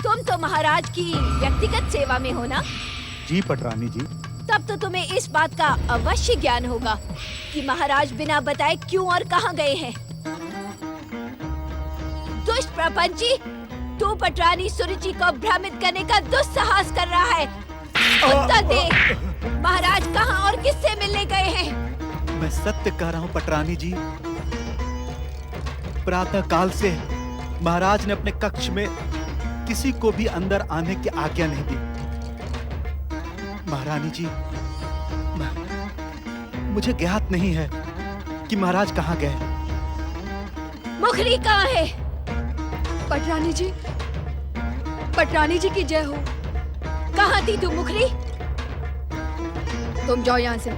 तुम तो महाराज की व्यक्तिगत सेवा में हो ना? जी पटरानी जी। तब तो तुम्हें इस बात का अवश्य ज्ञान होगा कि महाराज बिना बताए क्यों और कहां गए हैं। दुष्ट प्रपंची, तू पटरानी सुरुचि को भ्रमित करने का दुस्साहस कर रहा है। उत्तर दे, महाराज कहां और किससे मिलने गए हैं? मैं सत्य कह रहा हूँ पटरानी जी। प्रातः काल से महाराज ने अपने कक्ष में किसी को भी अंदर आने की आज्ञा नहीं दी। महारानी जी, मुझे ज्ञात नहीं है कि महाराज कहाँ गए। मुखरी कहाँ है? पटरानी जी, पटरानी जी की जय हो। कहाँ थी तू मुखरी? तुम जाओ यहाँ से।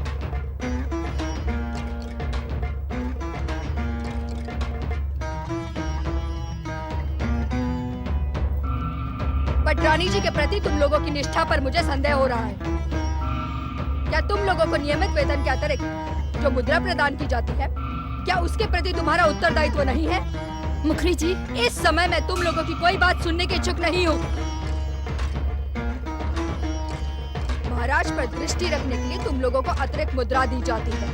पटरानी जी के प्रति तुम लोगों की निष्ठा पर मुझे संदेह हो रहा है। क्या तुम लोगों को नियमित वेतन के अतिरिक्त जो मुद्रा प्रदान की जाती है, क्या उसके प्रति तुम्हारा उत्तरदायित्व नहीं है? मुखरी जी, इस समय मैं तुम लोगों की कोई बात सुनने के इच्छुक नहीं हूँ। महाराज पर दृष्टि रखने के लिए तुम लोगों को अतिरिक्त मुद्रा दी जाती है।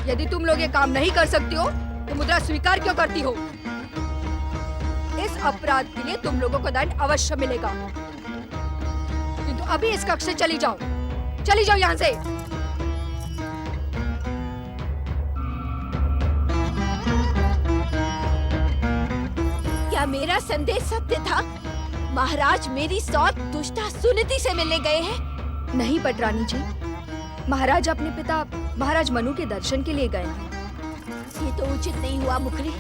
यदि तुम लोग ये काम नहीं कर सकती हो तो मुद्रा स्वीकार क्यों करती हो? इस अपराध के लिए तुम लोगों को दंड अवश्य मिलेगा। किंतु अभी इस कक्ष से चली जाओ यहाँ से। क्या मेरा संदेह सत्य था? महाराज मेरी सौत दुष्टा सुनीति से मिलने गए हैं? नहीं पटरानी जी, महाराज अपने पिता महाराज मनु के दर्शन के लिए गए हैं। ये तो उचित नहीं हुआ मुखरी।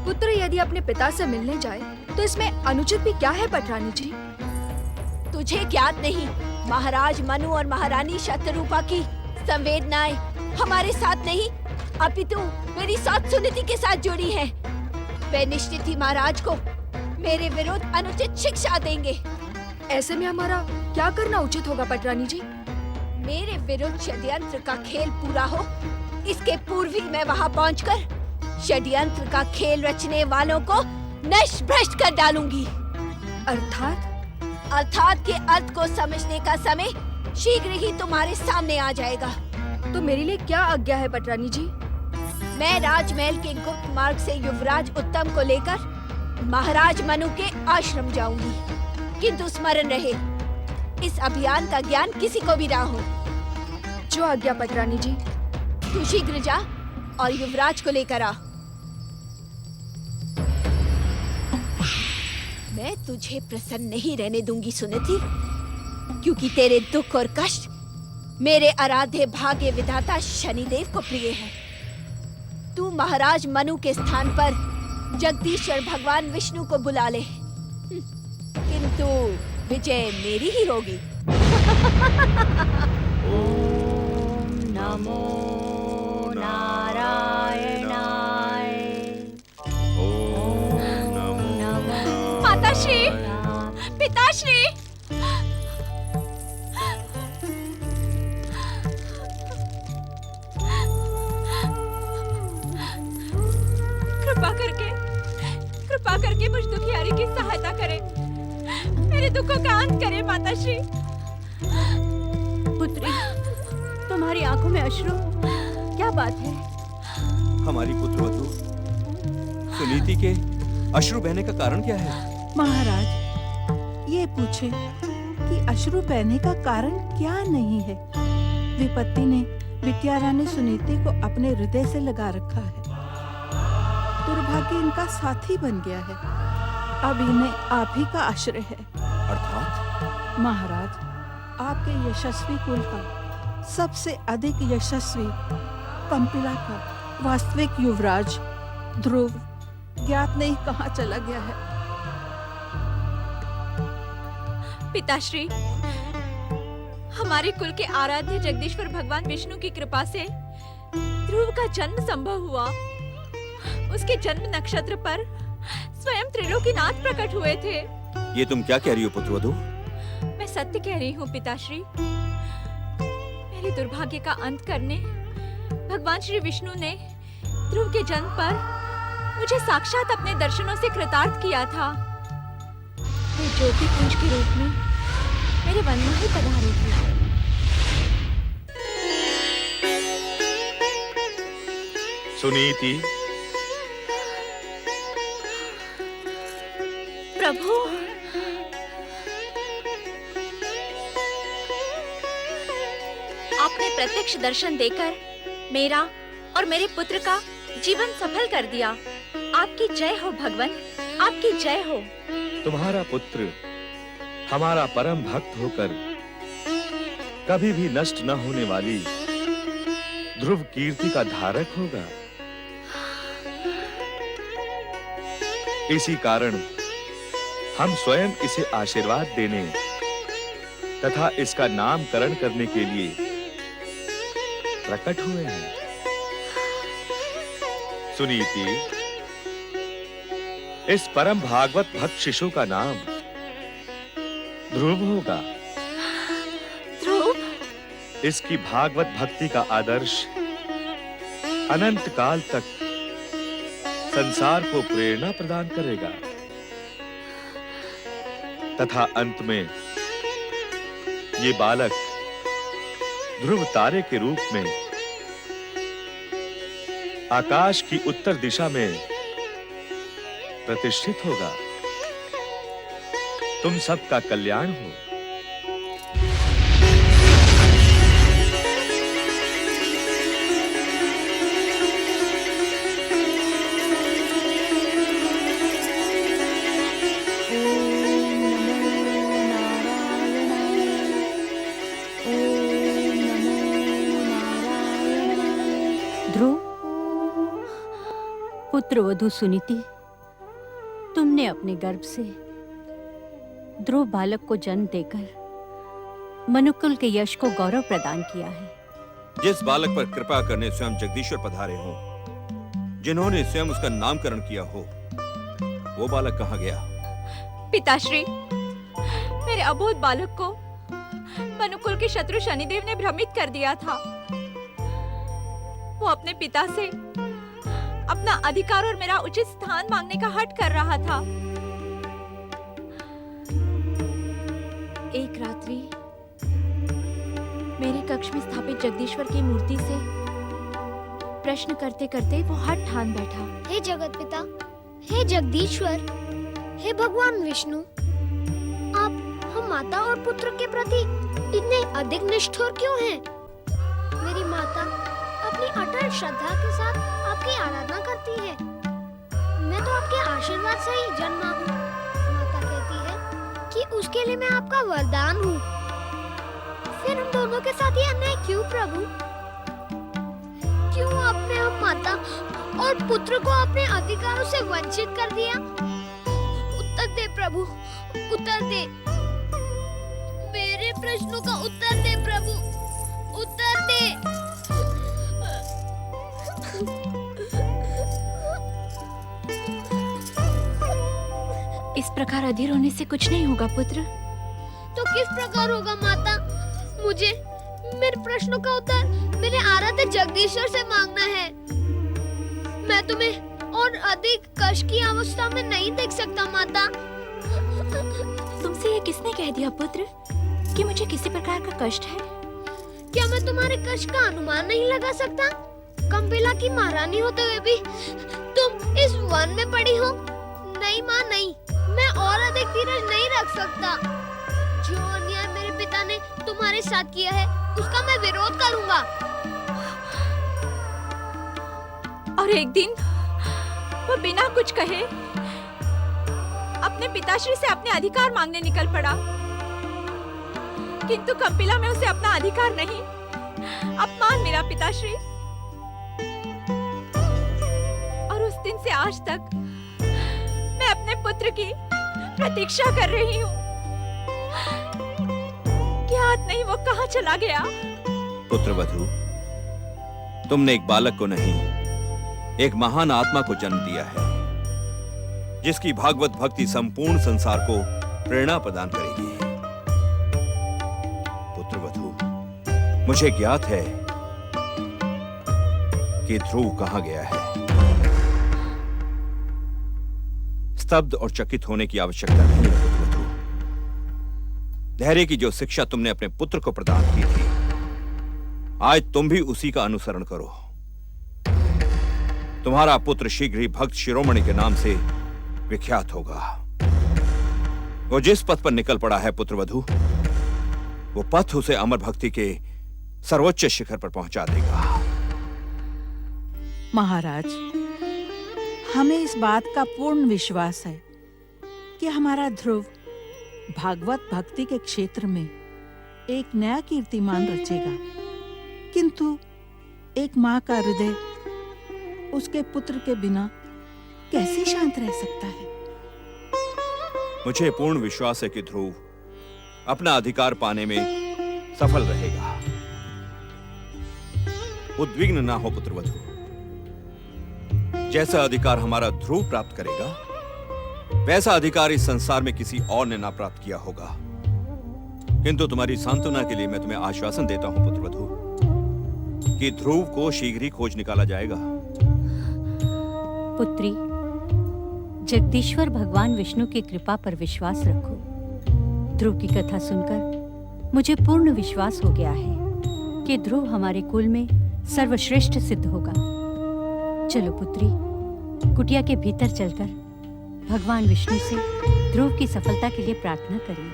पुत्र यदि अपने पिता से मिलने जाए तो इसमें अनुचित भी क्या है पटरानी जी? तुझे ज्ञात नहीं, महाराज मनु और महारानी शतरूपा की संवेदनाएं हमारे साथ नहीं अपितु मेरी सौत सुनीति के साथ जुड़ी हैं। वे निश्चित ही महाराज को मेरे विरुद्ध अनुचित शिक्षा देंगे। ऐसे में हमारा क्या करना उचित होगा पटरानी जी? मेरे विरुद्ध षड्यंत्र का खेल पूरा हो, इसके पूर्व ही मैं वहाँ पहुँचकर षड्यंत्र का खेल रचने वालों को नष्ट भ्रष्ट कर डालूंगी। अर्थात के अर्थ को समझने का समय शीघ्र ही तुम्हारे सामने आ जाएगा। तो मेरे लिए क्या आज्ञा है पटरानी जी? मैं राजमहल के गुप्त मार्ग से युवराज उत्तम को लेकर महाराज मनु के आश्रम जाऊंगी, किंतु स्मरण रहे इस अभियान का ज्ञान किसी को भी ना हो। जो आज्ञा पटरानी जी। तू शीघ्र जा और युवराज को लेकर आ। मैं तुझे प्रसन्न नहीं रहने दूंगी सुनीति, क्योंकि तेरे दुख और कष्ट मेरे आराध्य भाग्य विधाता शनिदेव को प्रिय है। तू महाराज मनु के स्थान पर जगदीश्वर भगवान विष्णु को बुला ले, किंतु विजय मेरी ही होगी। ओम नमो नारायणाय। ओम नमो माताश्री, पिताश्री, कृपा करके मुझ दुखियारी की सहायता करें, मेरे दुखों का अंत करें माताश्री। पुत्री, तुम्हारी आंखों में अश्रु, क्या बात है? हमारी पुत्रवधू सुनीति के अश्रु बहने का कारण क्या है? महाराज, ये पूछे कि अश्रु बहने का कारण क्या नहीं है। विपत्ति ने बिटिया रानी सुनीति को अपने हृदय से लगा रखा है। दुर्भाग्य इनका साथी बन गया है। अब इन्हें आप ही का आश्रय है। अर्थात? महाराज, आपके यशस्वी कुल का सबसे अधिक यशस्वी कंपिला का वास्तविक युवराज ध्रुव ज्ञात नहीं कहाँ चला गया है। पिताश्री, हमारे कुल के आराध्य जगदीश्वर भगवान विष्णु की कृपा से ध्रुव का जन्म संभव हुआ। उसके जन्म नक्षत्र पर स्वयं त्रिलोकीनाथ प्रकट हुए थे। ये तुम क्या कह रही हो पुत्रवधू? मैं सत्य कह रही हूँ पिताश्री। मेरे दुर्भाग्य का अंत करने भगवान श्री विष्णु ने ध्रुव के जन्म पर मुझे साक्षात अपने दर्शनों से कृतार्थ किया था। वे ज्योति पुंज के रूप में मेरे वन में ही पधारे थे। सुनीति, प्रभु, आपने प्रत्यक्ष दर्शन देकर मेरा और मेरे पुत्र का जीवन सफल कर दिया। आपकी जय हो भगवान, आपकी जय हो। तुम्हारा पुत्र हमारा परम भक्त होकर कभी भी नष्ट न होने वाली ध्रुव कीर्ति का धारक होगा। इसी कारण हम स्वयं इसे आशीर्वाद देने तथा इसका नामकरण करने के लिए प्रकट हुए हैं। सुनीति, इस परम भागवत भक्त शिशु का नाम ध्रुव होगा। ध्रुव? इसकी भागवत भक्ति का आदर्श अनंत काल तक संसार को प्रेरणा प्रदान करेगा तथा अंत में ये बालक ध्रुव तारे के रूप में आकाश की उत्तर दिशा में प्रतिष्ठित होगा। तुम सबका कल्याण हो। ध्रुव, पुत्र वधू सुनीति, तुमने अपने गर्भ से ध्रुव बालक को जन्म देकर मनुकुल के यश को गौरव प्रदान किया है। जिस बालक पर कृपा करने स्वयं जगदीश्वर पधारे हो, जिन्होंने स्वयं उसका नामकरण किया हो, वो बालक कहाँ गया? पिताश्री, मेरे अबोध बालक को मनुकुल के शत्रु शनिदेव ने भ्रमित कर दिया था। वो अपने पिता से अपना अधिकार और मेरा उचित स्थान मांगने का हठ कर रहा था। एक रात्रि मेरे कक्ष में स्थापित जगदीश्वर की मूर्ति से प्रश्न करते करते वो हठ ठान बैठा। हे जगत पिता, हे जगदीश्वर, हे भगवान विष्णु, आप हम माता और पुत्र के प्रति इतने अधिक निष्ठुर क्यों हैं? मेरी माता अपनी अटल श्रद्धा के साथ आपकी आराधना करती है। मैं तो आपके आशीर्वाद से ही जन्मा हूँ। माता कहती है कि उसके लिए मैं आपका वरदान हूँ। फिर हम दोनों के साथ ये अन्याय क्यों प्रभु? क्यों आपने हम माता और पुत्र को अपने अधिकारों से वंचित कर दिया? उत्तर दे प्रभु, उत्तर दे। मेरे प्रश्नों का उत्तर दे प्रभु, उत्तर दे। इस प्रकार अधीर होने से कुछ नहीं होगा पुत्र। तो किस प्रकार होगा माता? मुझे मेरे प्रश्नों का उत्तर मेरे आराध्य जगदीश्वर से मांगना है। मैं तुम्हें और अधिक कष्ट की अवस्था में नहीं देख सकता माता। तुमसे ये किसने कह दिया पुत्र कि मुझे किसी प्रकार का कष्ट है? क्या मैं तुम्हारे कष्ट का अनुमान नहीं लगा सकता? कंपिला की महारानी होते हुए भी तुम इस वन में पड़ी हो। नहीं माँ, नहीं, मैं और अधिक धीरज नहीं रख सकता। जो अन्याय मेरे पिता ने तुम्हारे साथ किया है उसका मैं विरोध करूंगा। और एक दिन वो बिना कुछ कहे अपने पिताश्री से अपने अधिकार मांगने निकल पड़ा, किंतु कंपिला में उसे अपना अधिकार नहीं, अपमान मिला पिताश्री। और उस दिन से आज तक मैं अपने पुत्र की प्रतीक्षा कर रही हूँ। ज्ञात नहीं वो कहाँ चला गया। पुत्रवधू, तुमने एक बालक को नहीं, एक महान आत्मा को जन्म दिया है, जिसकी भागवत भक्ति संपूर्ण संसार को प्रेरणा प्रदान करेगी। पुत्रवधू, मुझे ज्ञात है कि ध्रुव कहाँ गया है। स्तब्ध और चकित होने की आवश्यकता नहीं है पुत्रवधू। धैर्य की जो शिक्षा तुमने अपने पुत्र को प्रदान की थी, आज तुम भी उसी का अनुसरण करो। तुम्हारा पुत्र शीघ्र ही भक्त शिरोमणि के नाम से विख्यात होगा। वो जिस पथ पर निकल पड़ा है पुत्रवधू, वो पथ उसे अमर भक्ति के सर्वोच्च शिखर पर पहुंचा देगा। महाराज, हमें इस बात का पूर्ण विश्वास है कि हमारा ध्रुव भागवत भक्ति के क्षेत्र में एक नया कीर्तिमान रचेगा। किंतु एक माँ का हृदय उसके पुत्र के बिना कैसे शांत रह सकता है? मुझे पूर्ण विश्वास है कि ध्रुव अपना अधिकार पाने में सफल रहेगा। उद्विग्न ना हो पुत्रवधू। जैसा अधिकार हमारा ध्रुव प्राप्त करेगा, वैसा अधिकार इस संसार में किसी और ने ना प्राप्त किया होगा। किंतु तुम्हारी सांत्वना के लिए मैं तुम्हें आश्वासन देता हूं पुत्रवधू कि ध्रुव को शीघ्र ही खोज निकाला जाएगा। पुत्री, जगदीश्वर भगवान विष्णु की कृपा पर विश्वास रखो। ध्रुव की कथा सुनकर मुझे पूर्ण विश्वास हो गया है कि ध्रुव हमारे कुल में सर्वश्रेष्ठ सिद्ध होगा। चलो पुत्री, कुटिया के भीतर चलकर भगवान विष्णु से ध्रुव की सफलता के लिए प्रार्थना करें।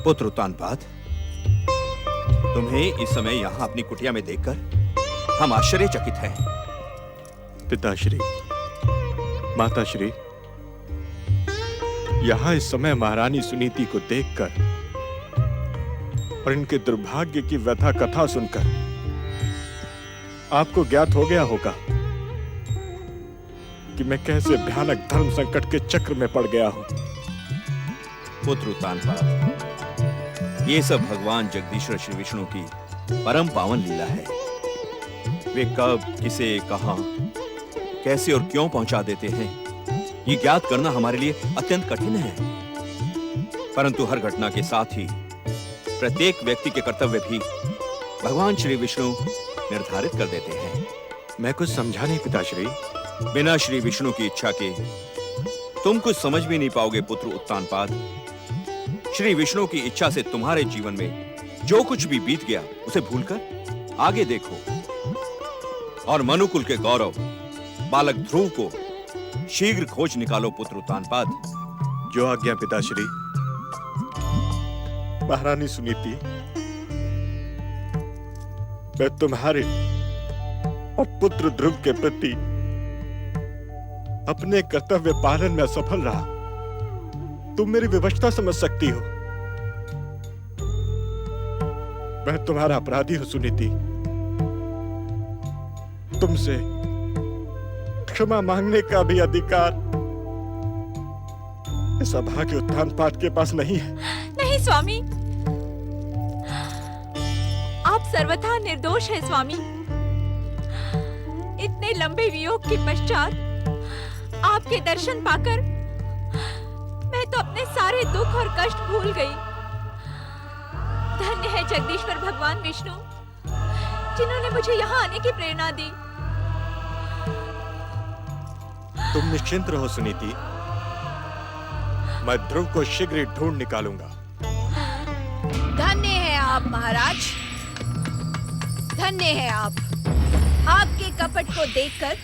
पुत्र उत्तानपाद, तुम्हें इस समय यहां अपनी कुटिया में देखकर हम आश्चर्यचकित हैं। पिताश्री, माताश्री, यहां इस समय महारानी सुनीति को देखकर और इनके दुर्भाग्य की व्यथा कथा सुनकर आपको ज्ञात हो गया होगा कि मैं कैसे भयानक धर्म संकट के चक्र में पड़ गया हूं। पुत्र उत्तानपाद, ये सब भगवान जगदीश्वर श्री विष्णु की परम पावन लीला है। वे कब, किसे, कहां, कैसे और क्यों पहुंचा देते हैं, ये ज्ञात करना हमारे लिए अत्यंत कठिन है। परंतु हर घटना के साथ ही प्रत्येक व्यक्ति के कर्तव्य भी भगवान श्री विष्णु निर्धारित कर देते हैं। मैं कुछ समझा नहीं पिताश्री। बिना श्री विष्णु की इच्छा के तुम कुछ समझ भी नहीं पाओगे पुत्र उत्तानपाद। श्री विष्णु की इच्छा से तुम्हारे जीवन में जो कुछ भी बीत गया उसे भूलकर आगे देखो और मनुकुल के गौरव बालक ध्रुव को शीघ्र खोज निकालो पुत्र उत्तानपाद। जो आज्ञा पिताश्री। महारानी सुनीति, मैं तुम्हारे और पुत्र ध्रुव के प्रति अपने कर्तव्य पालन में असफल रहा। तुम मेरी विवशता समझ सकती हो। मैं तुम्हारा अपराधी हूं सुनीति। तुमसे क्षमा मांगने का भी अधिकार इस अभागे उत्तानपाद के पास नहीं है। नहीं स्वामी, आप सर्वथा निर्दोष हैं स्वामी। इतने लंबे वियोग के पश्चात आपके दर्शन पाकर मैं तो अपने सारे दुख और कष्ट भूल गई। धन्य है जगदीश्वर भगवान विष्णु जिन्होंने मुझे यहाँ आने की प्रेरणा दी। तुम निश्चिंत रहो सुनीति, मैं ध्रुव को शीघ्र ढूंढ निकालूंगा। धन्य है आप महाराज, धन्य है आप। आपके कपट को देखकर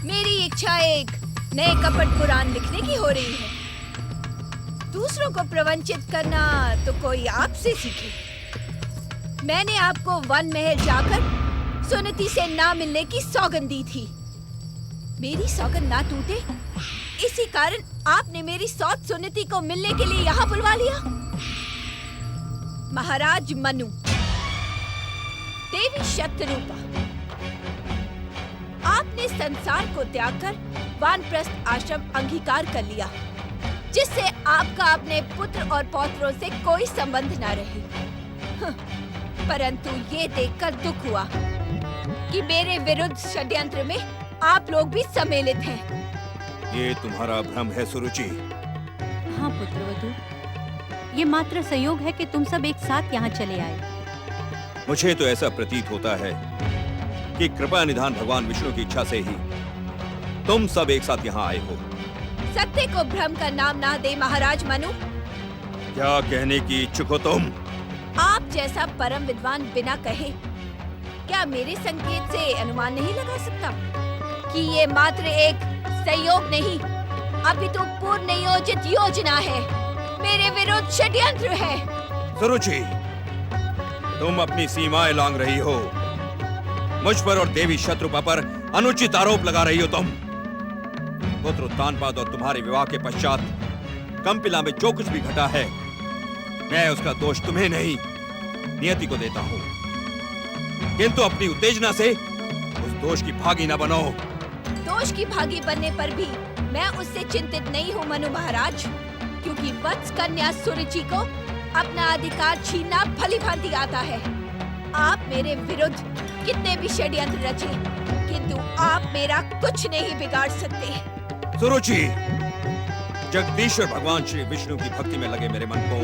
मेरी इच्छा एक नए कपट पुराण लिखने की हो रही है। दूसरों को प्रवंचित करना तो कोई आपसे सीखे। मैंने आपको वन महल जाकर सुनीति से ना मिलने की सौगंध दी थी। मेरी सौगंध ना टूटे, इसी कारण आपने मेरी सौत सुनीति को मिलने के लिए यहाँ बुलवा लिया। महाराज मनु, देवी शतरूपा, आपने संसार को त्याग कर वानप्रस्थ आश्रम अंगीकार कर लिया, जिससे आपका अपने पुत्र और पौत्रों से कोई संबंध न रहे। परंतु ये देखकर दुख हुआ कि मेरे विरुद्ध षड्यंत्र में आप लोग भी सम्मिलित हैं। ये तुम्हारा भ्रम है सुरुचि। हाँ पुत्रवधू, ये मात्र संयोग है कि तुम सब एक साथ यहाँ चले आए। मुझे तो ऐसा प्रतीत होता है कि कृपा निधान भगवान विष्णु की इच्छा से ही तुम सब एक साथ यहाँ आए हो। सत्य को भ्रम का नाम ना दे महाराज मनु। क्या कहने की इच्छुक हो तुम? आप जैसा परम विद्वान बिना कहे क्या मेरे संकेत से अनुमान नहीं लगा सकता कि ये मात्र एक संयोग नहीं अपितु पूर्ण नियोजित योजना है, मेरे विरुद्ध षड्यंत्र है। सुरुचि, तुम अपनी सीमाएं लांघ रही हो। मुझ पर और देवी शत्रुपा पर अनुचित आरोप लगा रही हो तुम। पुत्र उत्तानपाद और तुम्हारे विवाह के पश्चात कंपिला में जो कुछ भी घटा है, मैं उसका दोष तुम्हें नहीं नियति को देता हूँ। किंतु अपनी उत्तेजना से उस दोष की भागी न बनो। दोष की भागी बनने पर भी मैं उससे चिंतित नहीं हूँ मनु महाराज, क्योंकि वत्स कन्या सुरुचि को अपना अधिकार छीनना भलीभांति आता है। आप मेरे विरुद्ध कितने भी षड्यंत्र रचे, किंतु आप मेरा कुछ नहीं बिगाड़ सकते। सुरुचि, जगदीश्वर भगवान श्री विष्णु की भक्ति में लगे मेरे मन को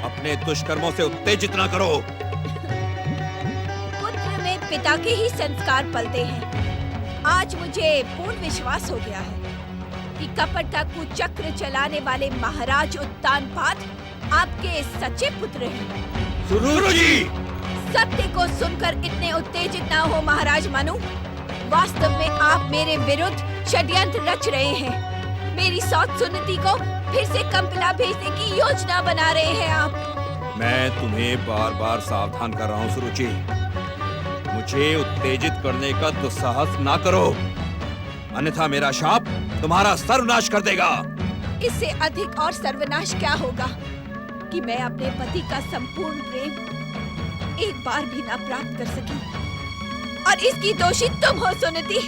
अपने दुष्कर्मों से उत्तेजित न करो। पुत्र में पिता के ही संस्कार पलते हैं। आज मुझे पूर्ण विश्वास हो गया है कि कपटता कुचक्र चलाने वाले महाराज उत्तानपाद आपके सच्चे पुत्र हैं। सुरुचि, सत्य को सुनकर इतने उत्तेजित ना हो महाराज मनु। वास्तव में आप मेरे विरुद्ध षड्यंत्र रच रहे हैं। मेरी सौत सुनीति को फिर से कंपिला भेजने की योजना बना रहे हैं आप। मैं तुम्हें बार बार सावधान कर रहा हूँ सुरुचि, मुझे उत्तेजित करने का दुस्साहस ना करो, अन्यथा मेरा शाप तुम्हारा सर्वनाश कर देगा। इससे अधिक और सर्वनाश क्या होगा कि मैं अपने पति का संपूर्ण प्रेम एक बार भी ना प्राप्त कर सकी, और इसकी दोषी तुम हो सुनीति।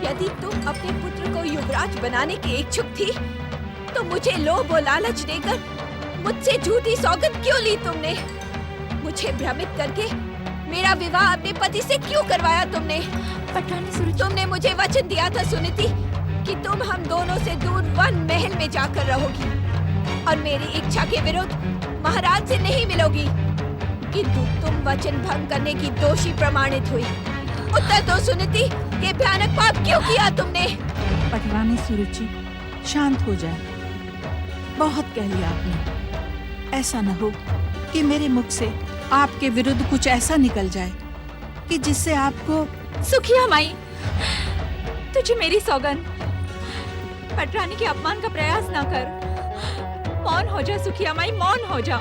यदि तुम अपने पुत्र को युवराज बनाने की इच्छुक थी, तो मुझे लोभ और लालच देकर मुझसे झूठी सौगंध क्यों ली तुमने? मुझे भ्रमित करके मेरा विवाह अपने पति से क्यों करवाया तुमने? पटरानी सुरुचि, तुमने मुझे वचन दिया था सुनीति कि तुम हम दोनों से दूर वन महल में जाकर रहोगी और मेरी इच्छा के विरुद्ध महाराज से नहीं मिलोगी, किंतु तुम वचन भंग करने की दोषी प्रमाणित हुई। उत्तर दो सुनीति, ये भयानक पाप क्यों किया तुमने? पटरानी सुरुचि, शांत हो जाए। बहुत कह लिया आपने। ऐसा न हो कि मेरे मुख से आपके विरुद्ध कुछ ऐसा निकल जाए कि जिससे आपको। सुखिया माई, तुझे मेरी सौगंध, पटरानी के अपमान का प्रयास ना कर। मौन हो जा सुखिया माई, मौन हो जा।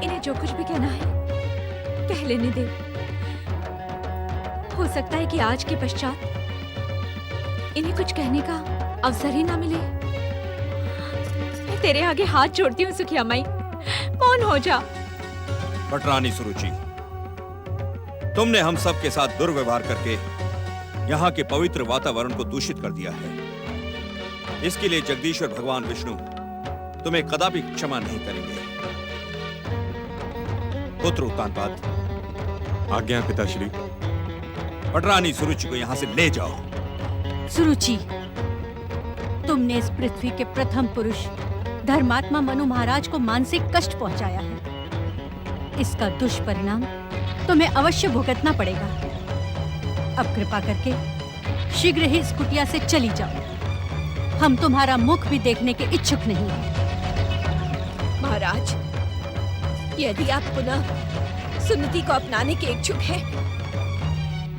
इन्हें जो कुछ भी कहना है कह लेने दे। हो सकता है कि आज के पश्चात इन्हें कुछ कहने का अवसर ही ना मिले। मैं तेरे आगे हाथ जोड़ती हूँ सुखिया माई, मौन हो जा। पटरानी सुरुचि, तुमने हम सब के साथ दुर्व्यवहार करके यहाँ के पवित्र वातावरण को दूषित कर दिया है। इसके लिए जगदीश्वर भगवान विष्णु तुम्हें कदापि क्षमा नहीं करेंगे। पुत्र उत्तानपाद, आज्ञा पिताश्री। पटरानी सुरुचि को यहाँ से ले जाओ। सुरुचि, तुमने इस पृथ्वी के प्रथम पुरुष धर्मात्मा मनु महाराज को मानसिक कष्ट पहुंचाया है। इसका दुष्परिणाम तुम्हें अवश्य भुगतना पड़ेगा। अब कृपा करके शीघ्र ही इस कुटिया से चली जाओ। हम तुम्हारा मुख भी देखने के इच्छुक नहीं हैं। महाराज, यदि आप पुनः सुनीति को अपनाने के इच्छुक हैं,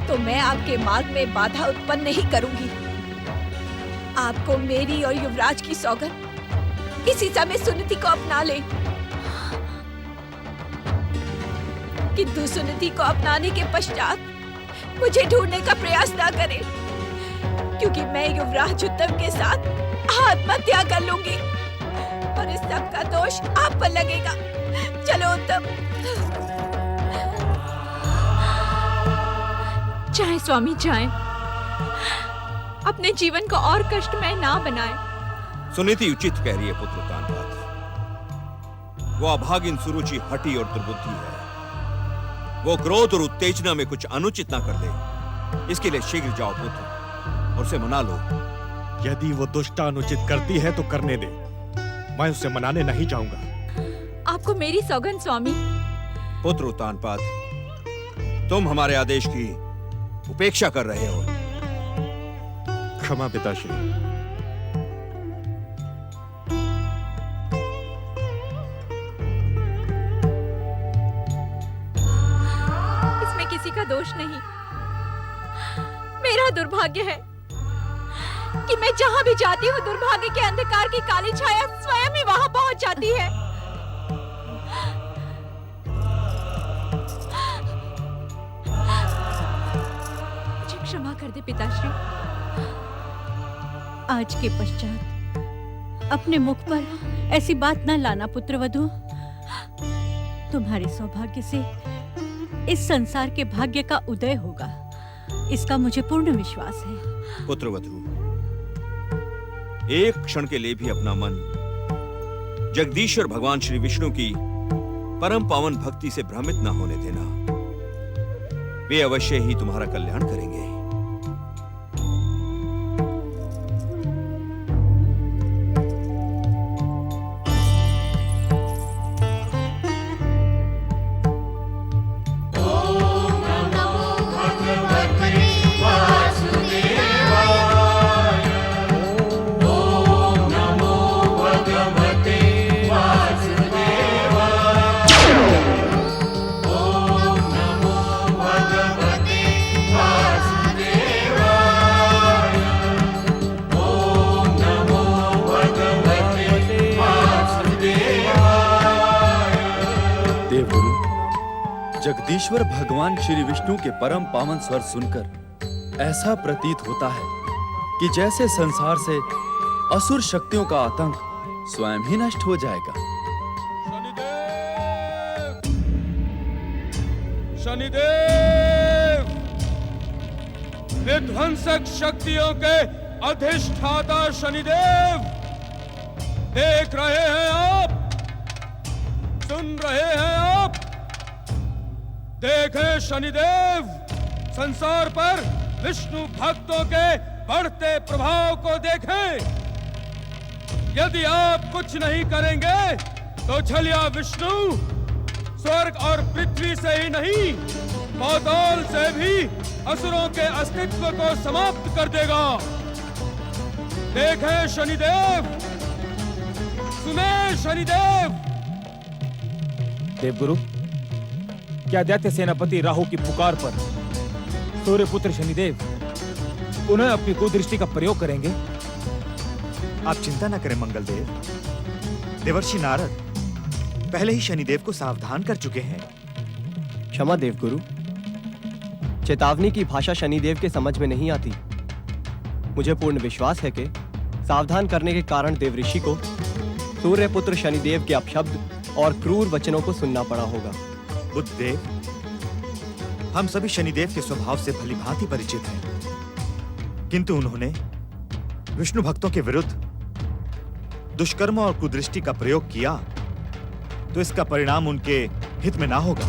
तो मैं आपके मार्ग में बाधा उत्पन्न नहीं करूंगी। आपको मेरी और युवराज की सौगंध, किसी समय सुनीति को अपना ले, किंतु सुनीति को अपनाने के पश्चात मुझे ढूंढने का प्रयास ना करें, क्योंकि मैं युवराज उत्तम के साथ आत्महत्या कर लूंगी और इस सब का दोष आप पर लगेगा। चलो उत्तम। जाएं स्वामी जाएं, अपने जीवन को और कष्टमय ना बनाएं। सुनीति उचित कह रही है पुत्र उत्तानपाद। वो अभागिन सुरुचि हठी और दुर्बुद्धि है। वो क्रोध और उत्तेजना में कुछ अनुचित ना कर दे, इसके लिए शीघ्र जाओ पुत्र और उसे मना लो। यदि वो दुष्टा अनुचित करती है तो करने दे, मैं उसे मनाने नहीं जाऊंगा। आपको मेरी सौगंध स्वामी। पुत्र उत्तानपाद, तुम हमारे आदेश की उपेक्षा कर रहे हो। क्षमा पिताश्री। इसमें किसी का दोष नहीं, मेरा दुर्भाग्य है कि मैं जहां भी जाती हूँ दुर्भाग्य के अंधकार की काली छाया स्वयं ही वहां पहुंच जाती है। मुझे क्षमा कर दे पिताश्री। आज के पश्चात अपने मुख पर ऐसी बात न लाना पुत्रवधू। तुम्हारे सौभाग्य से इस संसार के भाग्य का उदय होगा, इसका मुझे पूर्ण विश्वास है। पुत्रवधू, एक क्षण के लिए भी अपना मन जगदीश्वर भगवान श्री विष्णु की परम पावन भक्ति से भ्रमित न होने देना। वे अवश्य ही तुम्हारा कल्याण करेंगे। जगदीश्वर भगवान श्री विष्णु के परम पावन स्वर सुनकर ऐसा प्रतीत होता है कि जैसे संसार से असुर शक्तियों का आतंक स्वयं ही नष्ट हो जाएगा। शनिदेव, विध्वंसक शक्तियों के अधिष्ठाता शनिदेव, देख रहे हैं आप, सुन रहे हैं आप। देखें शनिदेव, संसार पर विष्णु भक्तों के बढ़ते प्रभाव को देखें। यदि आप कुछ नहीं करेंगे तो छलिया विष्णु स्वर्ग और पृथ्वी से ही नहीं, पाताल से भी असुरों के अस्तित्व को समाप्त कर देगा। देखें शनिदेव, सुने शनिदेव। देवगुरु, क्या दैत्य सेनापति राहु की पुकार पर सूर्यपुत्र शनिदेव पुनः अपनी कुदृष्टि का प्रयोग करेंगे? आप चिंता न करें मंगलदेव। देवर्षि नारद पहले ही शनिदेव को सावधान कर चुके हैं। क्षमा देवगुरु, चेतावनी की भाषा शनिदेव के समझ में नहीं आती। मुझे पूर्ण विश्वास है कि सावधान करने के कारण देवऋषि को सूर्यपुत्र शनिदेव के अपशब्द और क्रूर वचनों को सुनना पड़ा होगा। बुद्धदेव, हम सभी शनिदेव के स्वभाव से भलीभांति परिचित हैं, किंतु उन्होंने विष्णु भक्तों के विरुद्ध दुष्कर्म और कुदृष्टि का प्रयोग किया तो इसका परिणाम उनके हित में ना होगा।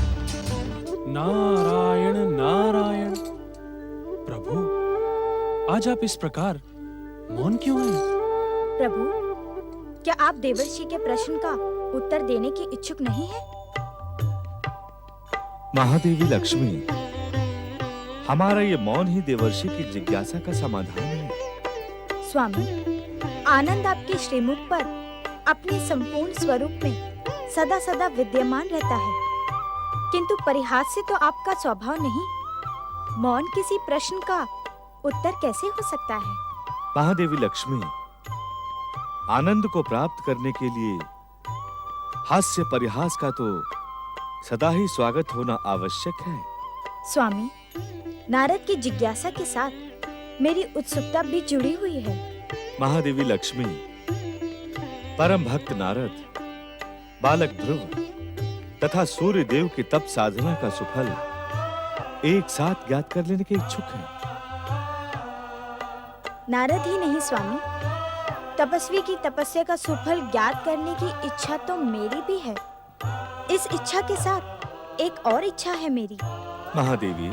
नारायण नारायण। प्रभु, आज आप इस प्रकार मौन क्यों हैं? प्रभु, क्या आप देवर्षि के प्रश्न का उत्तर देने की इच्छुक नहीं हैं? महादेवी लक्ष्मी, हमारा ये मौन ही देवर्षि की जिज्ञासा का समाधान है। स्वामी, आनंद आपके श्रीमुख पर अपने संपूर्ण स्वरूप में सदा सदा विद्यमान रहता है, किंतु परिहास से तो आपका स्वभाव नहीं। मौन किसी प्रश्न का उत्तर कैसे हो सकता है? महादेवी लक्ष्मी, आनंद को प्राप्त करने के लिए हास्य परिहास का तो सदा ही स्वागत होना आवश्यक है। स्वामी, नारद की जिज्ञासा के साथ मेरी उत्सुकता भी जुड़ी हुई है। महादेवी लक्ष्मी, परम भक्त नारद, बालक ध्रुव तथा सूर्य देव की तप साधना का सुफल एक साथ ज्ञात कर लेने के इच्छुक हैं। नारद ही नहीं स्वामी, तपस्वी की तपस्या का सुफल ज्ञात करने की इच्छा तो मेरी भी है। इस इच्छा के साथ एक और इच्छा है मेरी। महादेवी,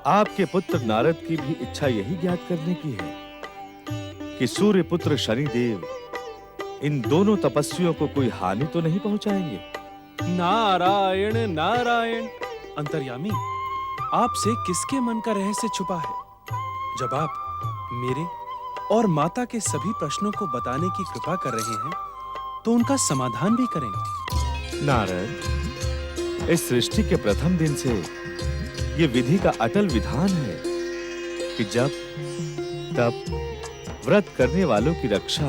आपके पुत्र नारद की भी इच्छा यही ज्ञात करने की है कि सूर्य पुत्र शनिदेव इन दोनों तपस्वियों को कोई हानि तो नहीं पहुंचाएंगे। नारायण नारायण। अंतर्यामी, आपसे किसके मन का रहस्य छुपा है? जब आप मेरे और माता के सभी प्रश्नों को बताने की कृपा कर रहे हैं, तो उनका समाधान भी करें। नारद, इस सृष्टि के प्रथम दिन से ये विधि का अटल विधान है कि जब तब व्रत करने वालों की रक्षा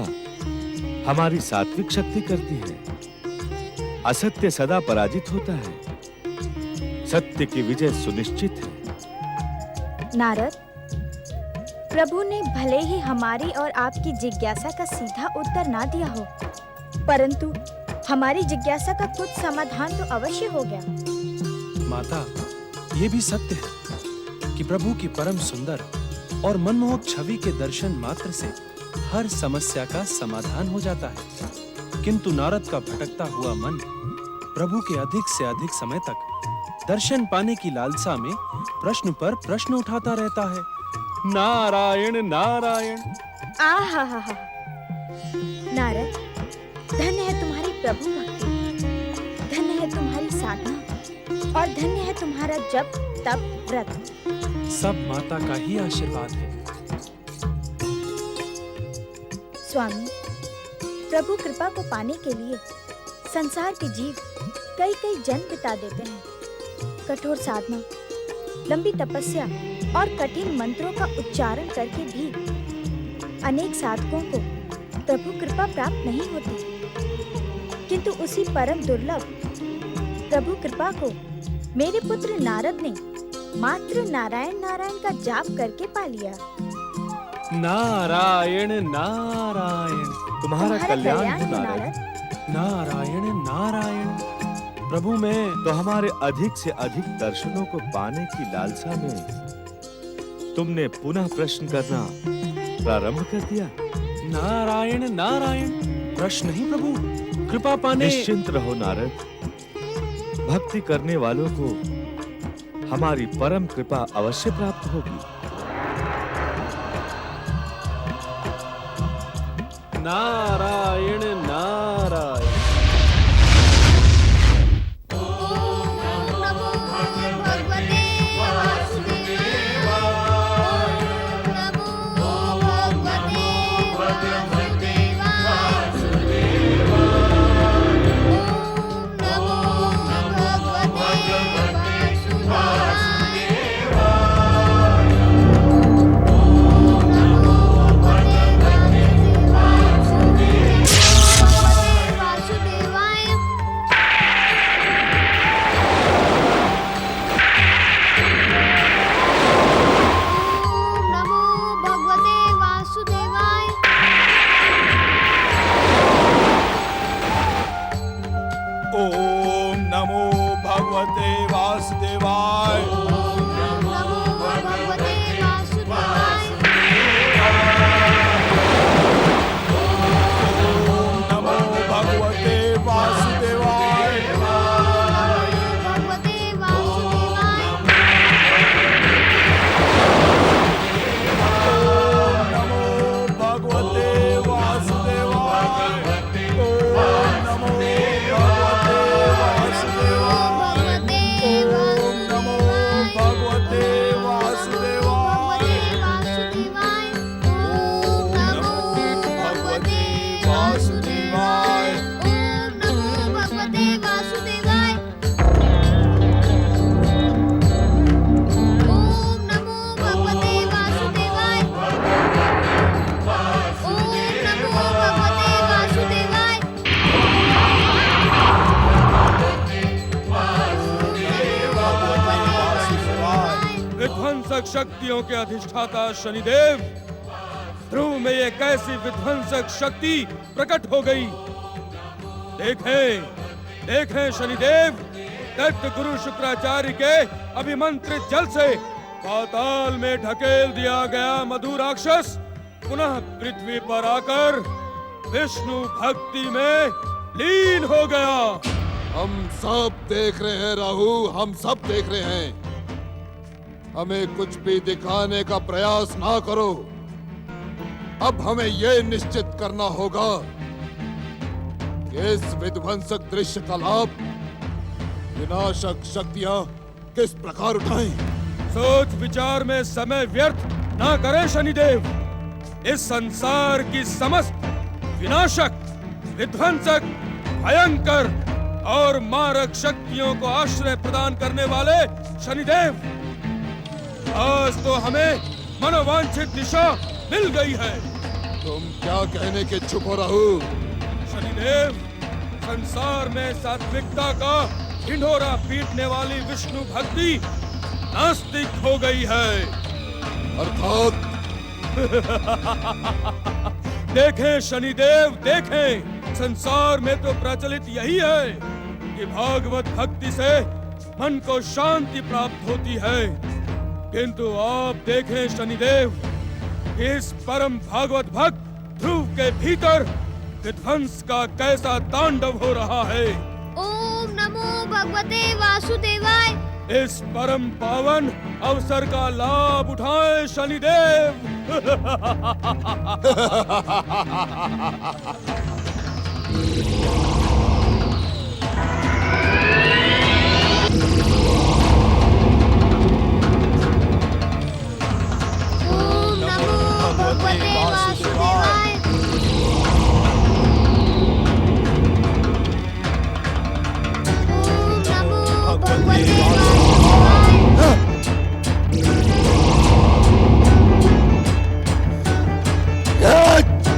हमारी सात्विक शक्ति करती है। असत्य सदा पराजित होता है, सत्य की विजय सुनिश्चित है। नारद, प्रभु ने भले ही हमारी और आपकी जिज्ञासा का सीधा उत्तर ना दिया हो, परंतु हमारी जिज्ञासा का कुछ समाधान तो अवश्य हो गया। माता, ये भी सत्य है कि प्रभु की परम सुंदर और मनमोहक छवि के दर्शन मात्र से हर समस्या का समाधान हो जाता है। किंतु नारद का भटकता हुआ मन प्रभु के अधिक से अधिक समय तक दर्शन पाने की लालसा में प्रश्न पर प्रश्न उठाता रहता है। नारायण नारायण। आहा, नारद, धन्य है तुम्हारी प्रभु भक्ति, धन्य है तुम्हारी साधना और धन्य है तुम्हारा जप तप व्रत। सब माता का ही आशीर्वाद है। स्वामी, प्रभु कृपा को पाने के लिए संसार के जीव कई कई जन्म बिता देते हैं। कठोर साधना, लंबी तपस्या और कठिन मंत्रों का उच्चारण करके भी अनेक साधकों को प्रभु कृपा प्राप्त नहीं होती। किंतु उसी परम दुर्लभ प्रभु कृपा को मेरे पुत्र नारद ने मात्र नारायण नारायण का जाप करके पा लिया। नारायण नारायण। तुम्हारा कल्याण हो नारद। नारायण नारायण। प्रभु, मैं तो हमारे अधिक से अधिक दर्शनों को पाने की लालसा में तुमने पुनः प्रश्न करना प्रारंभ कर दिया। नारायण नारायण। प्रश्न नहीं प्रभु, कृपा पाने। निश्चिंत रहो नारद, भक्ति करने वालों को हमारी परम कृपा अवश्य प्राप्त होगी। नारायण नारायण। शक्तियों के अधिष्ठाता शनिदेव, ध्रुव में एक ऐसी विध्वंसक शक्ति प्रकट हो गई। देखें, देखें शनिदेव, दैत्य गुरु शुक्राचार्य के अभिमंत्रित जल से पाताल में ढकेल दिया गया मधु राक्षस पुनः पृथ्वी पर आकर विष्णु भक्ति में लीन हो गया। हम सब देख रहे हैं राहु, हम सब देख रहे हैं। हमें कुछ भी दिखाने का प्रयास ना करो। अब हमें यह निश्चित करना होगा कि इस विध्वंसक दृश्य का लाभ विनाशक शक्तियां किस प्रकार उठाएं। सोच विचार में समय व्यर्थ ना करें शनिदेव। इस संसार की समस्त विनाशक, विध्वंसक, भयंकर और मारक शक्तियों को आश्रय प्रदान करने वाले शनिदेव, आज तो हमें मनोवांछित दिशा मिल गई है। तुम क्या कहने के इच्छुक हो राहु? शनिदेव, संसार में सात्विकता का ढिंढोरा पीटने वाली विष्णु भक्ति नास्तिक हो गई है। अर्थात देखें शनिदेव, देखें, संसार में तो प्रचलित यही है कि भागवत भक्ति से मन को शांति प्राप्त होती है, किंतु आप देखें शनिदेव, इस परम भागवत भक्त ध्रुव के भीतर विध्वंस का कैसा तांडव हो रहा है। ओम नमो भगवते वासुदेवाय। इस परम पावन अवसर का लाभ उठाएं शनिदेव। ओम नमो भगवते वासुदेवाय। ओम नमो भगवते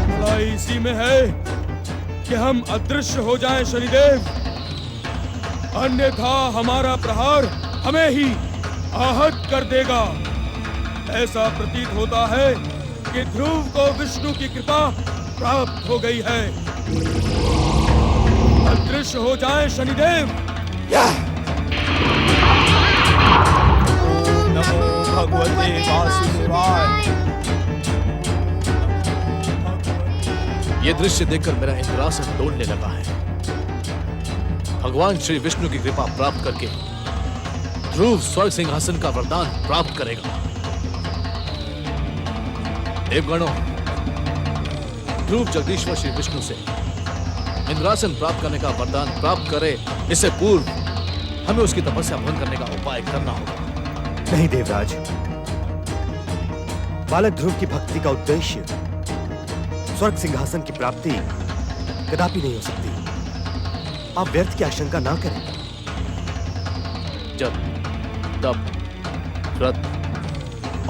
भलाई इसी में है कि हम अदृश्य हो जाएं शनिदेव, अन्यथा हमारा प्रहार हमें ही आहत कर देगा। ऐसा प्रतीत होता है कि ध्रुव को विष्णु की कृपा प्राप्त हो गई है। अदृश्य हो जाएं शनिदेव। नमो भगवते वासुदेवाय। ये दृश्य देखकर मेरा इंद्रासन डोलने लगा है। भगवान श्री विष्णु की कृपा प्राप्त करके ध्रुव स्वर्ग सिंहासन का वरदान प्राप्त करेगा। देवगणों, ध्रुव जगदीश्वर श्री विष्णु से इंद्रासन प्राप्त करने का वरदान प्राप्त करे, इससे पूर्व हमें उसकी तपस्या भंग करने का उपाय करना होगा। नहीं देवराज, बालक ध्रुव की भक्ति का उद्देश्य स्वर्ग सिंहासन की प्राप्ति कदापि नहीं हो सकती। आप व्यर्थ की आशंका ना करें। जब तप, व्रत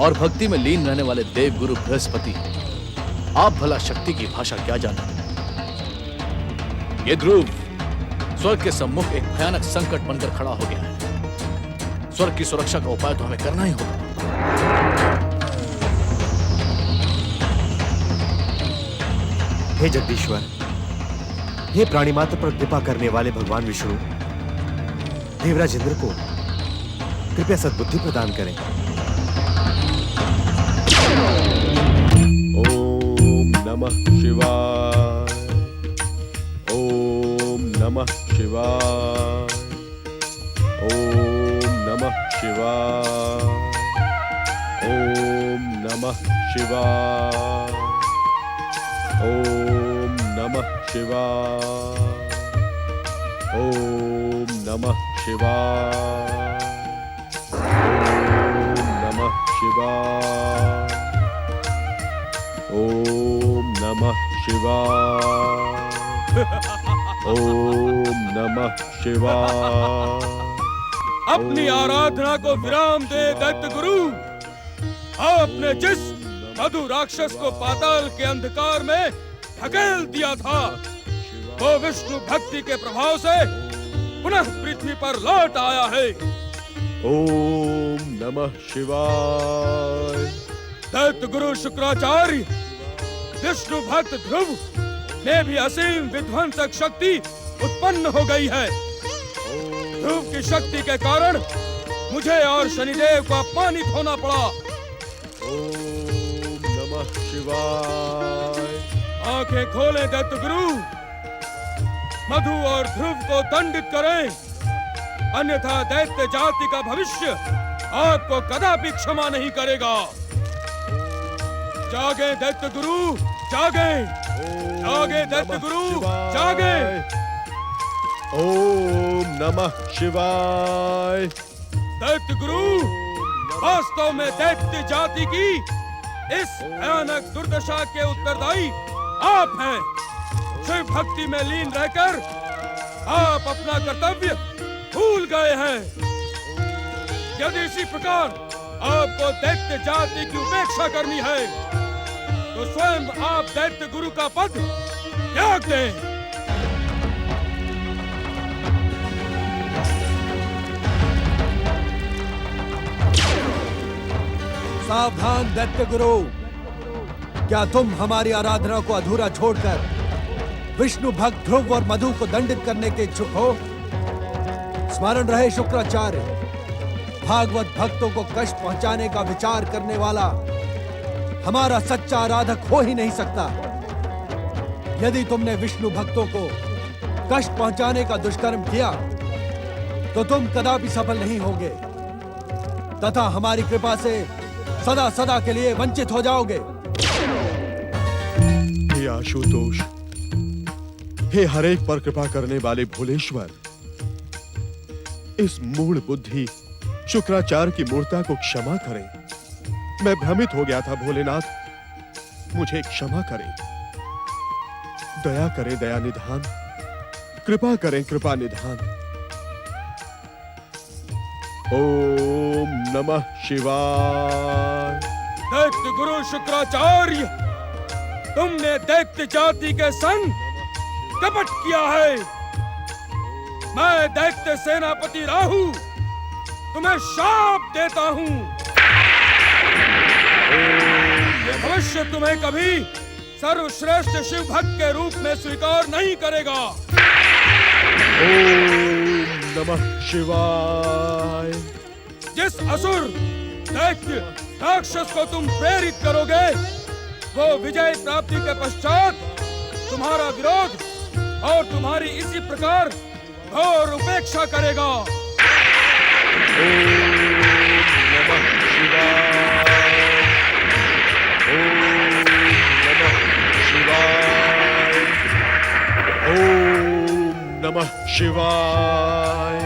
और भक्ति में लीन रहने वाले देव गुरु बृहस्पति, आप भला शक्ति की भाषा क्या जाने। ये ध्रुव स्वर्ग के सम्मुख एक भयानक संकट बनकर खड़ा हो गया है। स्वर्ग की सुरक्षा का उपाय तो हमें करना ही होगा। हे जगदीश्वर, हे प्राणी मात्र पर कृपा करने वाले भगवान विष्णु, देवराज इंद्र को कृपया सद्बुद्धि प्रदान करें। ओम नमः शिवाय। ओम नमः शिवाय। ओम नमः शिवाय। ओम नमः शिवाय। ओम नमः शिवाय। ओम नमः शिवाय। ओम नमः शिवाय। ओम नमः शिवाय। अपनी आराधना को विराम दे दैत्य गुरु। आपने जिस मधु राक्षस को पाताल के अंधकार में धकेल दिया था, वो विष्णु भक्ति के प्रभाव से पुनः पृथ्वी पर लौट आया है। ओम नमः शिवाय। दैत्य गुरु शुक्राचार्य, विष्णु भक्त ध्रुव में भी असीम विध्वंसक शक्ति उत्पन्न हो गई है। ध्रुव की शक्ति के कारण मुझे और शनिदेव को अपमानित होना पड़ा। ओम नमः शिवाय। आंखें खोले दैत्य गुरु। मधु और ध्रुव को दंडित करें, अन्यथा दैत्य जाति का भविष्य आपको कदापि क्षमा नहीं करेगा। जागे दैत्य गुरु, जागे, जागे दैत्य गुरु, जागे। ओम नमः शिवाय। दैत्य गुरु, वास्तव में दैत्य जाति की इस भयानक दुर्दशा के उत्तरदायी आप हैं। शिव भक्ति में लीन रहकर आप अपना कर्तव्य भूल गए हैं। यदि इसी प्रकार आपको दैत्य जाति की उपेक्षा करनी है तो स्वयं आप दैत्य गुरु का पद त्याग दें। सावधान दैत्य गुरु, क्या तुम हमारी आराधना को अधूरा छोड़कर विष्णु भक्त ध्रुव और मधु को दंडित करने के इच्छुक हो? स्मरण रहे शुक्राचार्य, भागवत भक्तों को कष्ट पहुंचाने का विचार करने वाला हमारा सच्चा आराधक हो ही नहीं सकता। यदि तुमने विष्णु भक्तों को कष्ट पहुंचाने का दुष्कर्म किया तो तुम कदापि सफल नहीं होगे तथा हमारी कृपा से सदा सदा के लिए वंचित हो जाओगे। हे आशुतोष, हे हर एक पर कृपा करने वाले भोलेश्वर, इस मूढ़ बुद्धि शुक्राचार्य की मूर्ता को क्षमा करें। मैं भ्रमित हो गया था भोलेनाथ, मुझे क्षमा करें। दया करें दया निधान, कृपा करें कृपा निधान। ओम नमः शिवाय। दैत्य गुरु शुक्राचार्य, तुमने दैत्य जाति के संग कपट किया है। मैं दैत्य सेनापति राहु तुम्हें शाप देता हूँ। भविष्य तुम्हें कभी सर्वश्रेष्ठ शिव भक्त के रूप में स्वीकार नहीं करेगा। ओम नमः शिवाय। जिस असुर, दैत्य, राक्षस को तुम प्रेरित करोगे वो विजय प्राप्ति के पश्चात तुम्हारा विरोध और तुम्हारी इसी प्रकार घोर उपेक्षा करेगा। ओम नमः शिवाय। ओम नमः शिवाय। ओम नमः शिवाय।